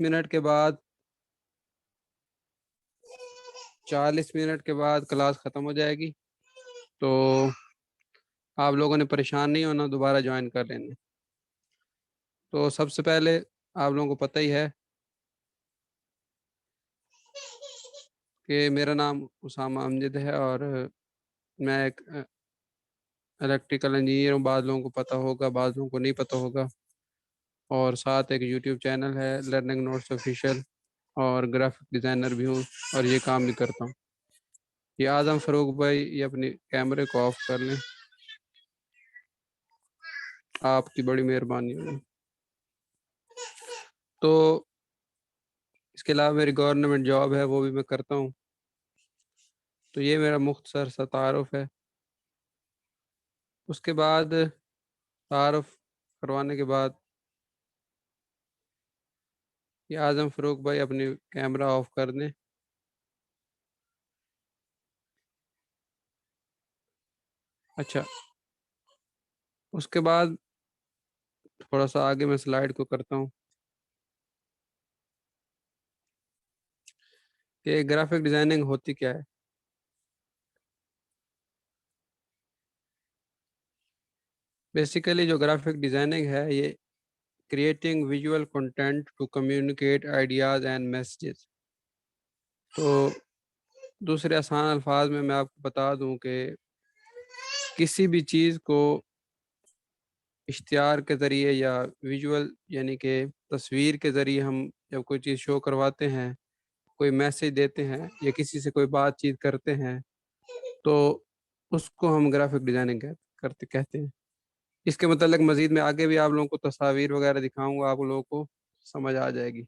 Minute کے بعد 40 minute کے بعد کلاس ختم ہو جائے گی، تو آپ لوگوں نے پریشان نہیں ہونا، دوبارہ جوائن کر لینا۔ تو سب سے پہلے آپ لوگوں کو پتہ ہی ہے کہ میرا نام اسامہ امجد ہے اور میں ایک الیکٹریکل انجینئر ہوں۔ بعض لوگوں کو پتہ ہوگا، بعض لوگوں کو نہیں پتہ ہوگا۔ اور ساتھ ایک یوٹیوب چینل ہے لرننگ نوٹس آفیشیل، اور گرافک ڈیزائنر بھی ہوں اور یہ کام بھی کرتا ہوں۔ یہ اعظم فروغ بھائی یہ اپنے کیمرے کو آف کر لیں، آپ کی بڑی مہربانی ہوگی۔ تو اس کے علاوہ میری گورنمنٹ جاب ہے، وہ بھی میں کرتا ہوں۔ تو یہ میرا مختصر سا تعارف ہے۔ اس کے بعد تعارف کروانے کے بعد یہ اعظم فروغ بھائی اپنی کیمرہ آف کر دیں۔ اچھا، اس کے بعد تھوڑا سا آگے میں سلائیڈ کو کرتا ہوں کہ گرافک ڈیزائننگ ہوتی کیا ہے۔ بیسیکلی جو گرافک ڈیزائننگ ہے، یہ creating visual content to communicate ideas and messages. تو دوسرے آسان الفاظ میں آپ کو بتا دوں کہ کسی بھی چیز کو اشتہار کے ذریعے یا ویژول یعنی کہ تصویر کے ذریعے ہم جب کوئی چیز شو کرواتے ہیں، کوئی میسیج دیتے ہیں یا کسی سے کوئی بات چیت کرتے ہیں، تو اس کو ہم گرافک ڈیزائننگ کہتے ہیں۔ اس کے متعلق مزید میں آگے بھی آپ لوگوں کو تصاویر وغیرہ دکھاؤں گا، آپ لوگوں کو سمجھ آ جائے گی،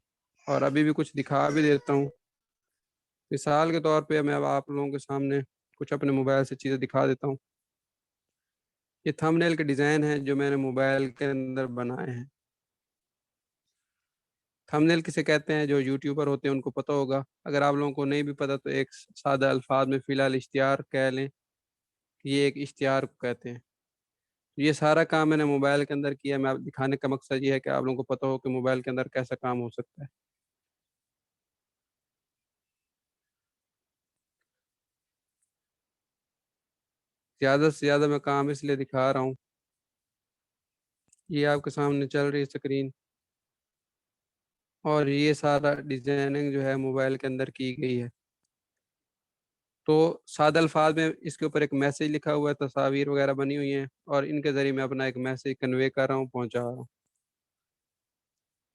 اور ابھی بھی کچھ دکھا بھی دیتا ہوں۔ مثال کے طور پہ میں اب آپ لوگوں کے سامنے کچھ اپنے موبائل سے چیزیں دکھا دیتا ہوں۔ یہ تھمب نیل کے ڈیزائن ہیں جو میں نے موبائل کے اندر بنائے ہیں۔ تھمب نیل کسے کہتے ہیں؟ جو یوٹیوبر ہوتے ہیں ان کو پتہ ہوگا، اگر آپ لوگوں کو نہیں بھی پتہ تو ایک سادہ الفاظ میں فی الحال اشتہار کہہ لیں کہ یہ ایک اشتہار کو کہتے ہیں۔ یہ سارا کام میں نے موبائل کے اندر کیا۔ میں آپ دکھانے کا مقصد یہ ہے کہ آپ لوگوں کو پتہ ہو کہ موبائل کے اندر کیسا کام ہو سکتا ہے۔ زیادہ سے زیادہ میں کام اس لیے دکھا رہا ہوں، یہ آپ کے سامنے چل رہی اسکرین، اور یہ سارا ڈیزائننگ جو ہے موبائل کے اندر کی گئی ہے۔ تو سادہ الفاظ میں اس کے اوپر ایک میسیج لکھا ہوا ہے، تصاویر وغیرہ بنی ہوئی ہیں، اور ان کے ذریعے میں اپنا ایک میسیج کنوے کر رہا ہوں، پہنچا رہا ہوں۔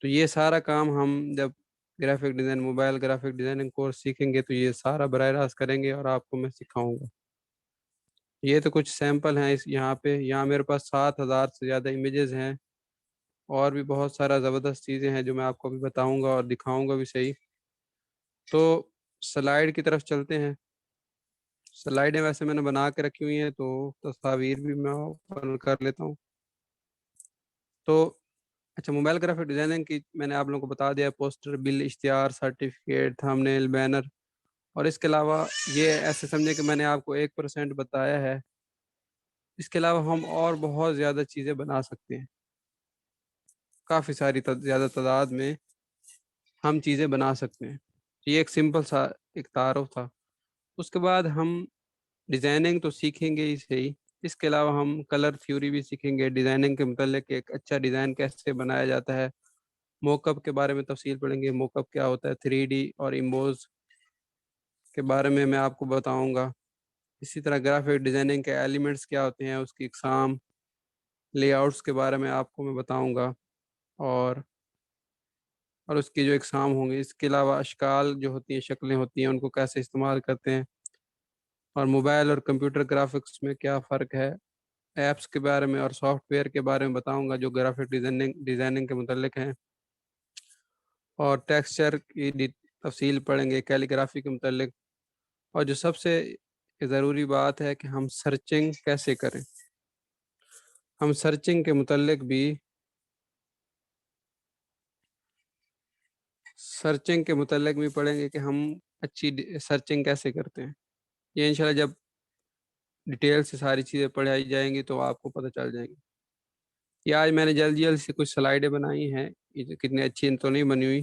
تو یہ سارا کام ہم جب graphic design mobile graphic designing course سیکھیں گے تو یہ سارا براہ راست کریں گے اور آپ کو میں سکھاؤں گا۔ یہ تو کچھ سیمپل ہیں یہاں میرے پاس 7,000 سے زیادہ امیجز ہیں، اور بھی بہت سارا زبردست چیزیں ہیں جو میں آپ کو بھی بتاؤں گا اور دکھاؤں گا بھی صحیح۔ تو سلائیڈ کی طرف چلتے ہیں۔ سلائیڈیں ویسے میں نے بنا کے رکھی ہوئی ہیں، تو تصاویر بھی میں اوپن کر لیتا ہوں۔ تو اچھا، موبائل گرافک ڈیزائننگ کی میں نے آپ لوگوں کو بتا دیا، پوسٹر، بل، اشتہار، سرٹیفکیٹ، تھمب نیل، بینر، اور اس کے علاوہ یہ ایسے سمجھے کہ میں نے آپ کو 1% بتایا ہے، اس کے علاوہ ہم اور بہت زیادہ چیزیں بنا سکتے ہیں، کافی ساری زیادہ تعداد میں ہم چیزیں بنا سکتے ہیں۔ یہ ایک سمپل سا ایک تعارف تھا۔ اس کے بعد ہم ڈیزائننگ تو سیکھیں گے ہی صحیح، اس کے علاوہ ہم کلر تھیوری بھی سیکھیں گے، ڈیزائننگ کے متعلق ایک اچھا ڈیزائن کیسے بنایا جاتا ہے، موک اپ کے بارے میں تفصیل پڑھیں گے، موک اپ کیا ہوتا ہے، 3D اور ایمبوز کے بارے میں آپ کو بتاؤں گا۔ اسی طرح گرافک ڈیزائننگ کے ایلیمنٹس کیا ہوتے ہیں، اس کی اقسام، لے آؤٹس کے بارے میں آپ کو میں بتاؤں گا، اور اس کی جو اقسام ہوں گے۔ اس کے علاوہ اشکال جو ہوتی ہیں، شکلیں ہوتی ہیں، ان کو کیسے استعمال کرتے ہیں، اور موبائل اور کمپیوٹر گرافکس میں کیا فرق ہے، ایپس کے بارے میں اور سافٹ ویئر کے بارے میں بتاؤں گا جو گرافک ڈیزائننگ کے متعلق ہیں، اور ٹیکسچر کی تفصیل پڑھیں گے کیلی گرافی کے متعلق، اور جو سب سے ضروری بات ہے کہ ہم سرچنگ کیسے کریں، ہم سرچنگ کے متعلق بھی پڑھیں گے کہ ہم اچھی سرچنگ کیسے کرتے ہیں۔ یہ انشاءاللہ جب ڈیٹیل سے ساری چیزیں پڑھائی جائیں گی تو آپ کو پتہ چل جائیں گی۔ یہ آج میں نے جلدی سے کچھ سلائیڈیں بنائی ہیں، یہ کتنی اچھی تو نہیں بنی ہوئی،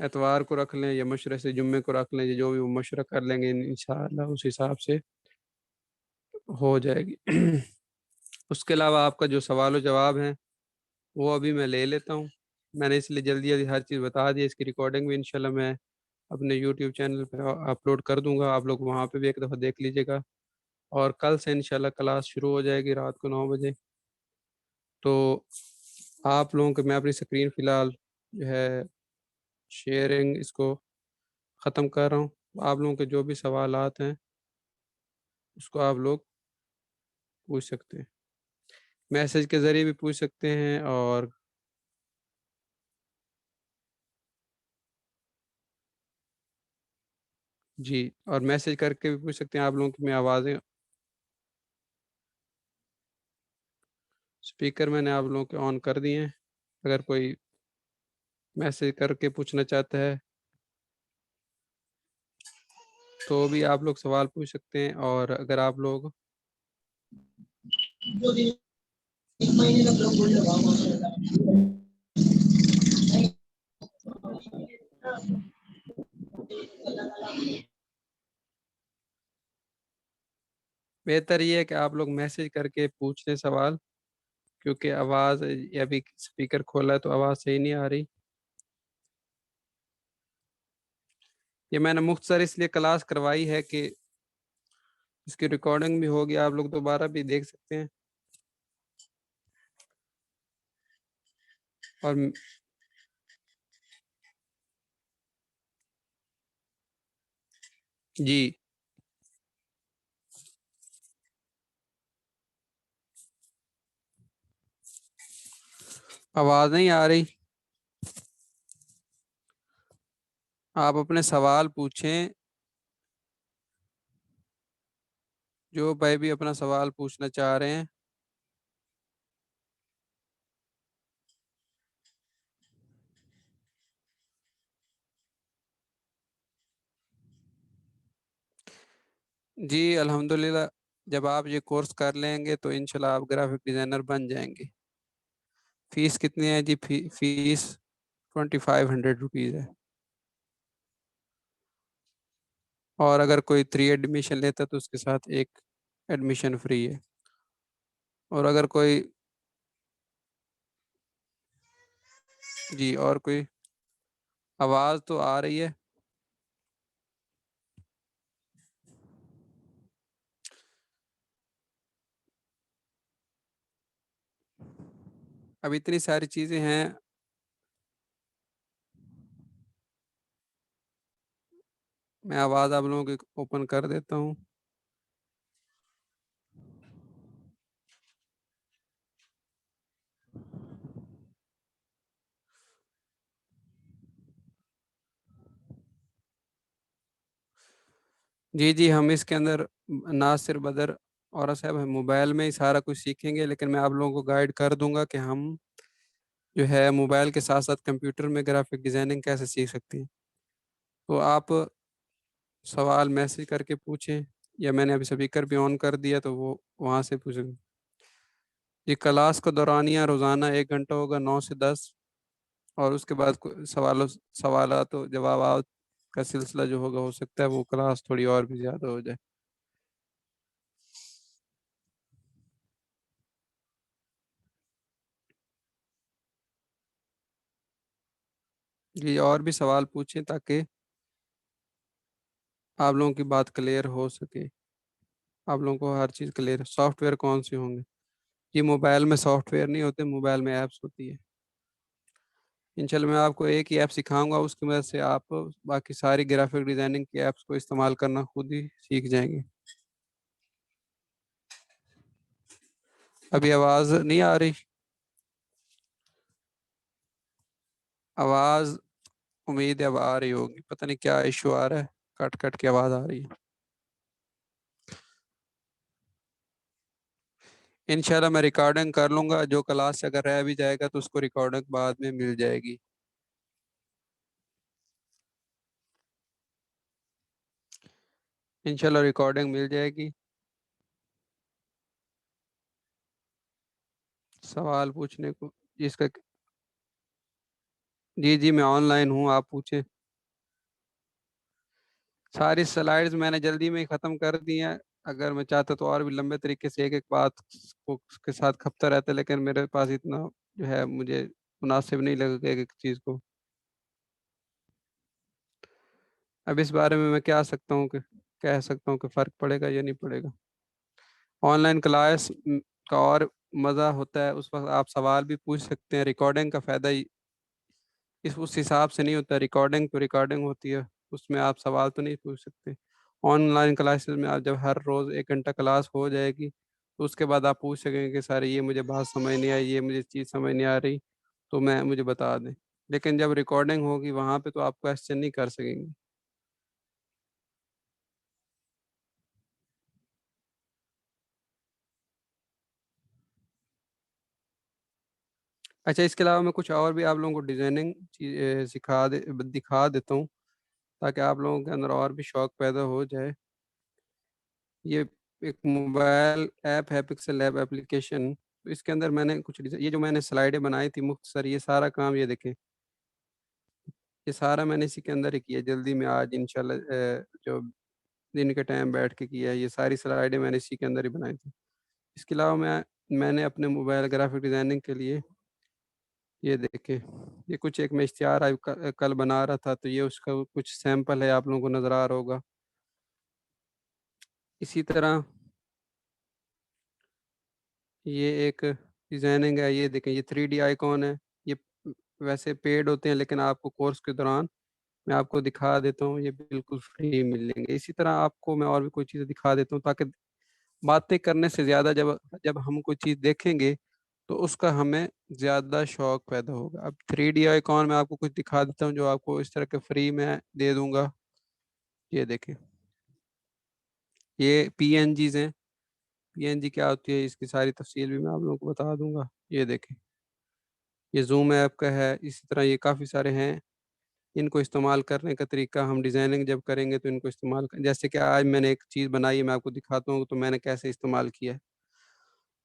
اتوار کو رکھ لیں یا مشورے سے جمعے کو رکھ لیں، جو بھی وہ مشورہ کر لیں گے انشاءاللہ اس حساب سے ہو جائے گی۔ اس کے علاوہ آپ کا جو سوال و جواب ہیں وہ ابھی میں لے لیتا ہوں۔ میں نے اس لیے جلدی جلدی ہر چیز بتا دی، اس کی ریکارڈنگ بھی انشاءاللہ میں اپنے یوٹیوب چینل پہ اپلوڈ کر دوں گا، آپ لوگ وہاں پہ بھی ایک دفعہ دیکھ لیجیے گا۔ اور کل سے انشاءاللہ کلاس شروع ہو جائے گی رات کو 9 بجے۔ تو آپ لوگوں کو میں اپنی اسکرین فی الحال جو ہے شیئرنگ اس کو ختم کر رہا ہوں۔ آپ لوگوں کے جو بھی سوالات ہیں اس کو آپ لوگ پوچھ سکتے ہیں، میسج کے ذریعے بھی پوچھ سکتے ہیں، اور جی اور میسج کر کے بھی پوچھ سکتے ہیں۔ آپ لوگوں کی میں آوازیں اسپیکر میں نے آپ لوگوں کے آن کر دیے ہیں، اگر کوئی میسج کر کے پوچھنا چاہتا ہے تو بھی آپ لوگ سوال پوچھ سکتے ہیں۔ اور اگر آپ لوگ بہتر یہ ہے کہ آپ لوگ میسج کر کے پوچھ لیں سوال، کیونکہ آواز ابھی اسپیکر کھولا ہے تو آواز صحیح نہیں آ رہی۔ یہ میں نے مختصر اس لیے کلاس کروائی ہے کہ اس کی ریکارڈنگ بھی ہوگی، آپ لوگ دوبارہ بھی دیکھ سکتے ہیں۔ اور جی آواز نہیں آ رہی، آپ اپنے سوال پوچھیں، جو بھائی بھی اپنا سوال پوچھنا چاہ رہے ہیں۔ جی الحمدللہ، جب آپ یہ کورس کر لیں گے تو انشاءاللہ آپ گرافک ڈیزائنر بن جائیں گے۔ فیس کتنی ہے جی؟ فیس 2500 روپیز ہے، اور اگر کوئی 3 ایڈمیشن لیتا تو اس کے ساتھ ایک ایڈمیشن فری ہے۔ اور اگر کوئی جی اور کوئی آواز تو آ رہی ہے؟ اب اتنی ساری چیزیں ہیں، میں آواز آپ لوگوں کی اوپن کر دیتا ہوں۔ جی جی ہم اس کے اندر ناصر بدر اور صاحب ہم موبائل میں ہی سارا کچھ سیکھیں گے، لیکن میں آپ لوگوں کو گائیڈ کر دوں گا کہ ہم جو ہے موبائل کے ساتھ ساتھ کمپیوٹر میں گرافک ڈیزائننگ کیسے سیکھ سکتے ہیں۔ تو آپ سوال میسج کر کے پوچھیں، یا میں نے ابھی اسپیکر بھی آن کر دیا تو وہ وہاں سے پوچھیں۔ یہ کلاس کا دورانیہ روزانہ 1 گھنٹہ ہوگا، 9 سے 10، اور اس کے بعد سوالات و جوابات کا سلسلہ جو ہوگا، ہو سکتا ہے وہ کلاس تھوڑی اور بھی زیادہ ہو جائے۔ جی اور بھی سوال پوچھیں تاکہ آپ لوگوں کی بات کلیئر ہو سکے، آپ لوگوں کو ہر چیز کلیئر۔ سافٹ ویئر کون سے ہوں گے؟ یہ موبائل میں سافٹ ویئر نہیں ہوتے، موبائل میں ایپس ہوتی ہے۔ انشاءاللہ میں آپ کو ایک ہی ایپ سکھاؤں گا، اس کی مدد سے آپ باقی ساری گرافک ڈیزائننگ کی ایپس کو استعمال کرنا خود ہی سیکھ جائیں گے۔ ابھی آواز نہیں آ رہی؟ آواز امید ہے اب آ رہی ہوگی، پتہ نہیں کیا ایشو آ رہا ہے، کٹ کٹ کے آواز آ رہی ہے۔ انشاءاللہ میں ریکارڈنگ کر لوں گا، جو کلاس سے اگر رہ بھی جائے گا تو اس کو ریکارڈنگ بعد میں مل جائے گی۔ انشاءاللہ ریکارڈنگ مل جائے گی۔ سوال پوچھنے کو جس کا جی جی، میں آن لائن ہوں، آپ پوچھیں۔ ساری سلائڈز میں نے جلدی میں ہی ختم کر دی ہیں۔ اگر میں چاہتا تو اور بھی لمبے طریقے سے ایک ایک بات کو کے ساتھ کھپتا رہتا، لیکن میرے پاس اتنا جو ہے مجھے مناسب نہیں لگا کہ ایک ایک چیز کو۔ اب اس بارے میں کیا سکتا ہوں کہ کہہ سکتا ہوں کہ فرق پڑے گا یا نہیں پڑے گا۔ آن لائن کلاس کا اور مزہ ہوتا ہے، اس وقت آپ سوال بھی پوچھ سکتے ہیں۔ ریکارڈنگ کا فائدہ اس حساب سے نہیں ہوتا، ریکارڈنگ تو ریکارڈنگ ہوتی ہے، اس میں آپ سوال تو نہیں پوچھ سکتے۔ آن لائن کلاسز میں آپ جب ہر روز 1 گھنٹہ کلاس ہو جائے گی تو اس کے بعد آپ پوچھ سکیں گے کہ سر یہ مجھے بات سمجھ نہیں آئی، یہ مجھے چیز سمجھ نہیں آ رہی، تو مجھے بتا دیں۔ لیکن جب ریکارڈنگ ہوگی وہاں پہ تو آپ کویسچن نہیں کر سکیں گے۔ اچھا، اس کے علاوہ میں کچھ اور بھی آپ لوگوں کو ڈیزائننگ دکھا دیتا ہوں تاکہ آپ لوگوں کے اندر اور بھی شوق پیدا ہو جائے۔ یہ ایک موبائل ایپ ہے، پکسل ایپ اپلیکیشن۔ اس کے اندر میں نے یہ جو میں نے سلائیڈیں بنائی تھی مختصر، یہ سارا کام یہ دیکھیں، یہ سارا میں نے اسی کے اندر ہی کیا، جلدی میں آج انشاءاللہ جو دن کے ٹائم بیٹھ کے کیا ہے۔ یہ ساری سلائیڈیں میں نے اسی کے اندر ہی بنائی تھی۔ اس کے علاوہ میں نے اپنے موبائل گرافک ڈیزائننگ کے لیے یہ دیکھیں، یہ کچھ ایک میں اشتہار کل بنا رہا تھا، تو یہ اس کا کچھ سیمپل ہے، آپ لوگوں کو نظر آ رہا ہوگا۔ اسی طرح یہ ایک ڈیزائننگ ہے، یہ دیکھیں، یہ 3D آئیکن ہے۔ یہ ویسے پیڈ ہوتے ہیں لیکن آپ کو کورس کے دوران میں آپ کو دکھا دیتا ہوں، یہ بالکل فری ملیں گے۔ اسی طرح آپ کو میں اور بھی کوئی چیزیں دکھا دیتا ہوں تاکہ باتیں کرنے سے زیادہ جب ہم کوئی چیز دیکھیں گے تو اس کا ہمیں زیادہ شوق پیدا ہوگا۔ اب 3D آئیکن میں آپ کو کچھ دکھا دیتا ہوں جو آپ کو اس طرح کے فری میں دے دوں گا۔ یہ دیکھیں، یہ پی این جیز ہیں۔ پی این جی کیا ہوتی ہے اس کی ساری تفصیل بھی میں آپ لوگوں کو بتا دوں گا۔ یہ دیکھیں، یہ زوم ایپ کا ہے، اسی طرح یہ کافی سارے ہیں۔ ان کو استعمال کرنے کا طریقہ ہم ڈیزائننگ جب کریں گے تو ان کو استعمال جیسے کہ آج میں نے ایک چیز بنائی ہے، میں آپ کو دکھاتا ہوں تو میں نے کیسے استعمال کیا ہے۔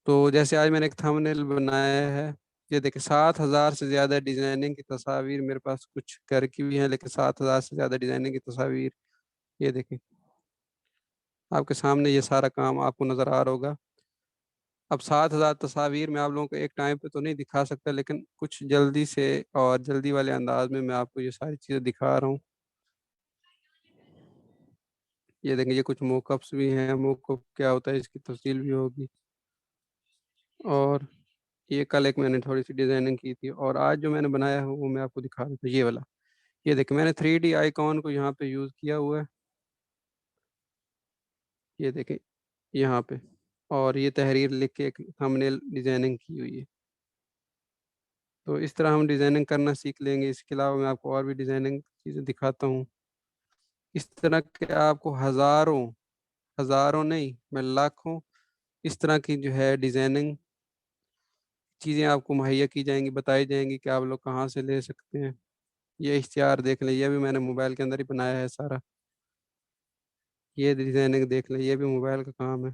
تو جیسے آج میں نے ایک تھمبنیل بنایا ہے، یہ دیکھیں 7,000 سے زیادہ ڈیزائننگ کی تصاویر میرے پاس کچھ گھر کی بھی ہیں، لیکن 7,000 سے زیادہ ڈیزائننگ کی تصاویر۔ یہ دیکھیں، آپ کے سامنے یہ سارا کام آپ کو نظر آ رہا ہوگا۔ اب 7,000 تصاویر میں آپ لوگوں کو ایک ٹائم پہ تو نہیں دکھا سکتا، لیکن کچھ جلدی سے اور جلدی والے انداز میں آپ کو یہ ساری چیزیں دکھا رہا ہوں۔ یہ دیکھیں، یہ کچھ موک اپس بھی ہیں، موک اپ کیا ہوتا ہے اس کی تفصیل بھی ہوگی۔ اور یہ کل ایک میں نے تھوڑی سی ڈیزائننگ کی تھی، اور آج جو میں نے بنایا ہے وہ میں آپ کو دکھا دیتا ہوں، یہ والا۔ یہ دیکھیں، میں نے 3D آئیکن کو یہاں پہ یوز کیا ہوا ہے، یہ دیکھیں یہاں پہ، اور یہ تحریر لکھ کے ایک تھمبنیل ڈیزائننگ کی ہوئی ہے۔ تو اس طرح ہم ڈیزائننگ کرنا سیکھ لیں گے۔ اس کے علاوہ میں آپ کو اور بھی ڈیزائننگ چیزیں دکھاتا ہوں۔ اس طرح کے آپ کو ہزاروں ہزاروں نہیں، میں لاکھوں اس طرح کی جو ہے ڈیزائننگ چیزیں آپ کو مہیا کی جائیں گی، بتائی جائیں گی کہ آپ لوگ کہاں سے لے سکتے ہیں۔ یہ اشتہار دیکھ لیں، یہ بھی میں نے موبائل کے اندر ہی بنایا ہے سارا۔ یہ ڈیزائننگ دیکھ لیں، یہ بھی موبائل کا کام ہے۔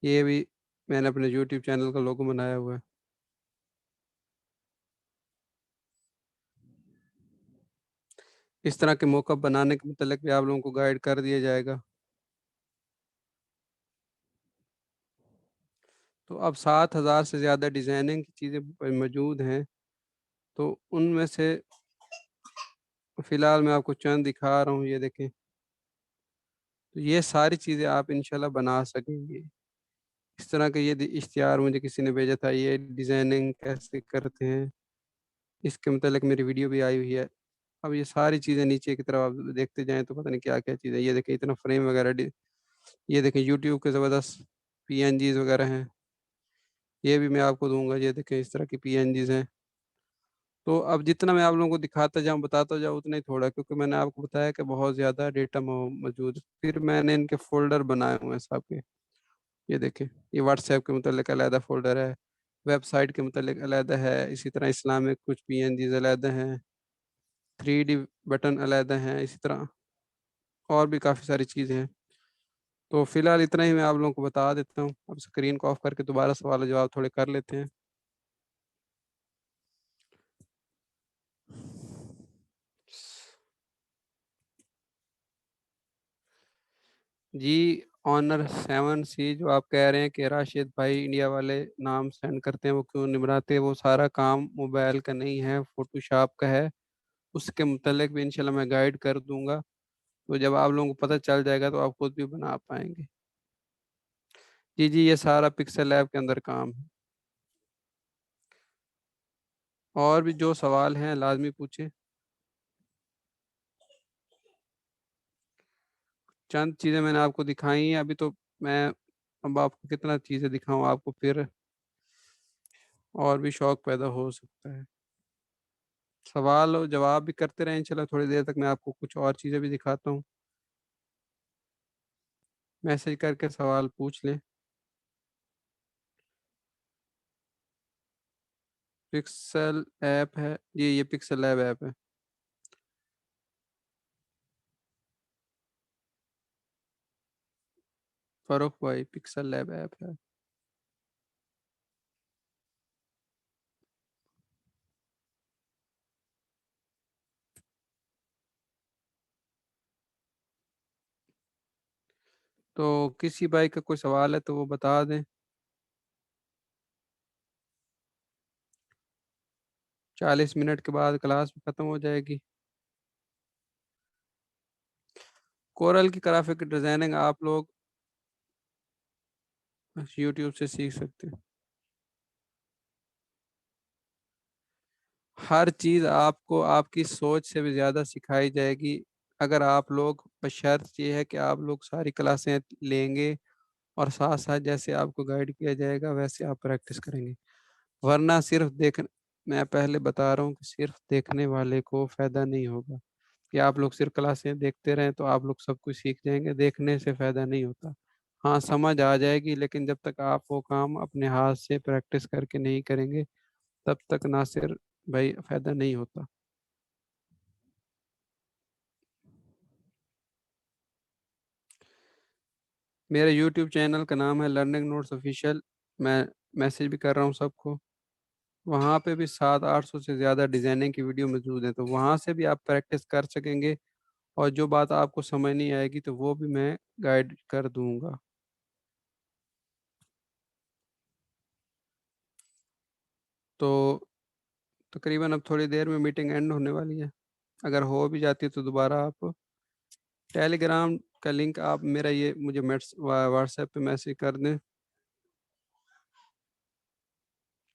یہ بھی میں نے اپنے یوٹیوب چینل کا لوگو بنایا ہوا ہے۔ اس طرح کے موقع بنانے کے متعلق بھی آپ لوگوں کو گائیڈ کر دیا جائے گا۔ تو اب 7,000 سے زیادہ ڈیزائننگ کی چیزیں موجود ہیں، تو ان میں سے فی الحال میں آپ کو چند دکھا رہا ہوں۔ یہ دیکھیں، تو یہ ساری چیزیں آپ انشاءاللہ بنا سکیں گے۔ اس طرح کے یہ اشتہار مجھے کسی نے بھیجا تھا، یہ ڈیزائننگ کیسے کرتے ہیں اس کے متعلق میری ویڈیو بھی آئی ہوئی ہے۔ اب یہ ساری چیزیں نیچے کی طرف آپ دیکھتے جائیں تو پتہ نہیں کیا کیا چیزیں۔ یہ دیکھیں اتنا فریم وغیرہ یہ دیکھیں یوٹیوب کے زبردست پی این جیز وغیرہ ہیں، یہ بھی میں آپ کو دوں گا۔ یہ دیکھیں اس طرح کی پی این جیز ہیں۔ تو اب جتنا میں آپ لوگوں کو دکھاتا جاؤں بتاتا جاؤں اتنا ہی تھوڑا، کیونکہ میں نے آپ کو بتایا کہ بہت زیادہ ڈیٹا موجود ہے۔ پھر میں نے ان کے فولڈر بنائے ہوئے ہیں سب کے۔ یہ دیکھیں، یہ واٹس ایپ کے متعلق علیحدہ فولڈر ہے، ویب سائٹ کے متعلق علیحدہ ہے، اسی طرح اسلامک کچھ پی این جیز علیحدہ ہیں، 3D بٹن علیحدہ ہیں، اسی طرح اور بھی کافی ساری چیزیں ہیں۔ تو فی الحال اتنا ہی میں آپ لوگوں کو بتا دیتا ہوں۔ اب اسکرین کو آف کر کے دوبارہ سوال و جواب تھوڑے کر لیتے ہیں۔ جی آنر 7C جو آپ کہہ رہے ہیں کہ راشد بھائی انڈیا والے نام سینڈ کرتے ہیں وہ کیوں نہیں بناتے، وہ سارا کام موبائل کا نہیں ہے، فوٹو شاپ کا ہے، اس کے متعلق بھی انشاءاللہ میں گائیڈ کر دوں گا، تو جب آپ لوگوں کو پتہ چل جائے گا تو آپ خود بھی بنا پائیں گے۔ جی جی یہ سارا پکسل لیب کے اندر کام ہے۔ اور بھی جو سوال ہیں لازمی پوچھیں۔ چند چیزیں میں نے آپ کو دکھائی ہیں، ابھی تو میں اب آپ کو کتنا چیزیں دکھاؤں، آپ کو پھر اور بھی شوق پیدا ہو سکتا ہے۔ سوال و جواب بھی کرتے رہیں انشاءاللہ، تھوڑی دیر تک میں آپ کو کچھ اور چیزیں بھی دکھاتا ہوں، میسج کر کے سوال پوچھ لیں۔ پکسل ایپ ہے جی، یہ پکسل لیب ایپ ہے۔ فاروق بھائی پکسل لیب ایپ ہے۔ تو کسی بھائی کا کوئی سوال ہے تو وہ بتا دیں۔ 40 منٹ کے بعد کلاس ختم ہو جائے گی۔ کورل کی گرافک ڈیزائننگ آپ لوگ یوٹیوب سے سیکھ سکتے ہیں۔ ہر چیز آپ کو آپ کی سوچ سے بھی زیادہ سکھائی جائے گی، اگر آپ لوگ، بشرط یہ ہے کہ آپ لوگ ساری کلاسیں لیں گے اور ساتھ ساتھ جیسے آپ کو گائیڈ کیا جائے گا ویسے آپ پریکٹس کریں گے، ورنہ صرف میں پہلے بتا رہا ہوں کہ صرف دیکھنے والے کو فائدہ نہیں ہوگا، کہ آپ لوگ صرف کلاسیں دیکھتے رہیں تو آپ لوگ سب کچھ سیکھ جائیں گے، دیکھنے سے فائدہ نہیں ہوتا۔ ہاں سمجھ آ جائے گی، لیکن جب تک آپ وہ کام اپنے ہاتھ سے پریکٹس کر کے نہیں کریں گے تب تک ناصر بھائی فائدہ نہیں ہوتا۔ میرے یوٹیوب چینل کا نام ہے لرننگ نوٹس آفیشیل، میں میسج بھی کر رہا ہوں سب کو، وہاں پہ بھی 700-800 سے زیادہ ڈیزائننگ کی ویڈیو موجود ہیں، تو وہاں سے بھی آپ پریکٹس کر سکیں گے، اور جو بات آپ کو سمجھ نہیں آئے گی تو وہ بھی میں گائیڈ کر دوں گا۔ تو تقریباً اب تھوڑی دیر میں میٹنگ اینڈ ہونے والی ہے، اگر ہو بھی جاتی ہے تو دوبارہ آپ ٹیلی گرام کا لنک آپ میرا یہ مجھے واٹس ایپ پہ میسج کر دیں،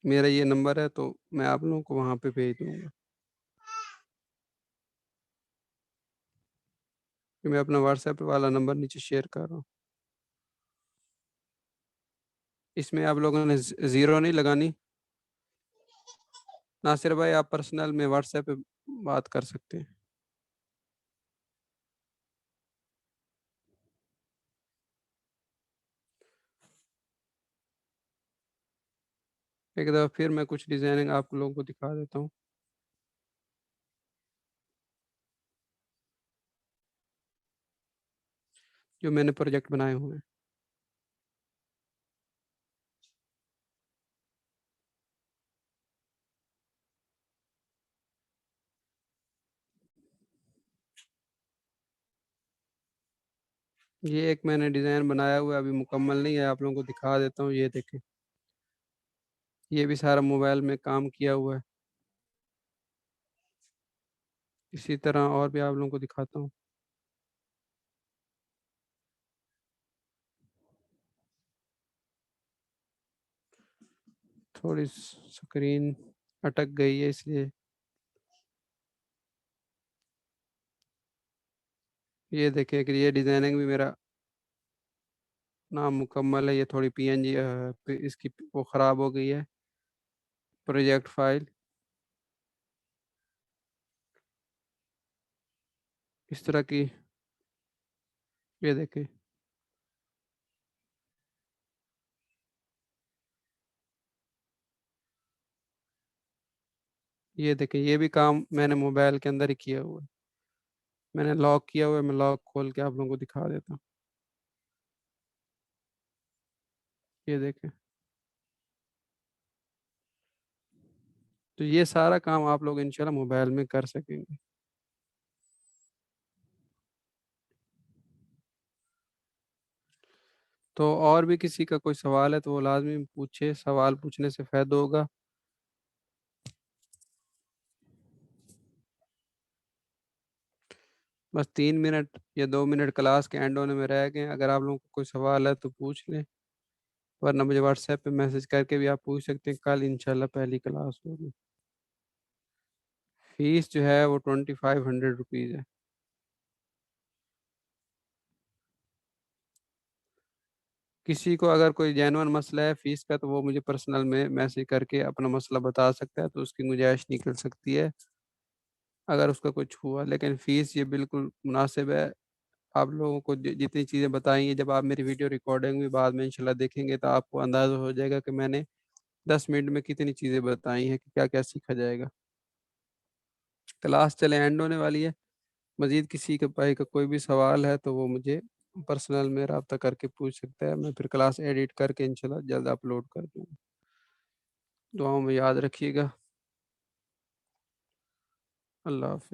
میرا یہ نمبر ہے تو میں آپ لوگوں کو وہاں پہ بھیج دوں گا، کہ میں اپنا واٹس ایپ والا نمبر نیچے شیئر کر رہا ہوں۔ اس میں آپ لوگوں نے زیرو نہیں لگانی، ناصر بھائی آپ پرسنل میں واٹس ایپ پہ بات کر سکتے ہیں۔ ایک دفعہ پھر میں کچھ ڈیزائننگ آپ لوگوں کو دکھا دیتا ہوں، جو میں نے پروجیکٹ بنائے ہوئے ہیں۔ یہ ایک میں نے ڈیزائن بنایا ہوا ہے، ابھی مکمل نہیں ہے، آپ لوگوں کو دکھا دیتا ہوں، یہ دیکھیں، یہ بھی سارا موبائل میں کام کیا ہوا ہے، اسی طرح اور بھی آپ لوگوں کو دکھاتا ہوں۔ تھوڑی سکرین اٹک گئی ہے اس لیے، یہ دیکھیں کہ یہ ڈیزائننگ بھی میرا نام مکمل ہے، یہ تھوڑی PNG اس کی وہ خراب ہو گئی ہے پروجیکٹ فائل، اس طرح کی، یہ دیکھیں، یہ دیکھیں، یہ بھی کام میں نے موبائل کے اندر ہی کیا ہوا ہے، میں نے لاک کیا ہوا ہے، میں لاک کھول کے آپ لوگوں کو دکھا دیتا ہوں، یہ دیکھیں، تو یہ سارا کام آپ لوگ انشاءاللہ موبائل میں کر سکیں گے۔ تو اور بھی کسی کا کوئی سوال ہے تو وہ لازمی پوچھے، سوال پوچھنے سے فائدہ ہوگا۔ بس 3 منٹ یا 2 منٹ کلاس کے اینڈ ہونے میں رہ گئے ہیں، اگر آپ لوگوں کو کوئی سوال ہے تو پوچھ لیں، ورنہ مجھے واٹس ایپ پہ میسج کر کے بھی آپ پوچھ سکتے ہیں، کل انشاءاللہ پہلی کلاس ہوگی۔ فیس جو ہے وہ 2500 روپیز ہے۔ کسی کو اگر کوئی جینون مسئلہ ہے فیس کا تو وہ مجھے پرسنل میں میسج کر کے اپنا مسئلہ بتا سکتا ہے، تو اس کی گنجائش نکل سکتی ہے اگر اس کا کچھ ہوا، لیکن فیس یہ بالکل مناسب ہے۔ آپ لوگوں کو جتنی چیزیں بتائیں گے، جب آپ میری ویڈیو ریکارڈنگ بھی بعد میں انشاءاللہ دیکھیں گے تو آپ کو اندازہ ہو جائے گا کہ میں نے 10 منٹ میں کتنی چیزیں بتائی ہیں، کہ کیا کیا سیکھا جائے گا۔ کلاس چلے اینڈ ہونے والی ہے، مزید کسی کے بھائی کا کوئی بھی سوال ہے تو وہ مجھے پرسنل میں رابطہ کر کے پوچھ سکتا ہے، میں پھر کلاس ایڈٹ کر کے انشاءاللہ جلد اپلوڈ کر دوں گا۔ دعاؤں میں یاد رکھیے گا۔ اللہ حافظ۔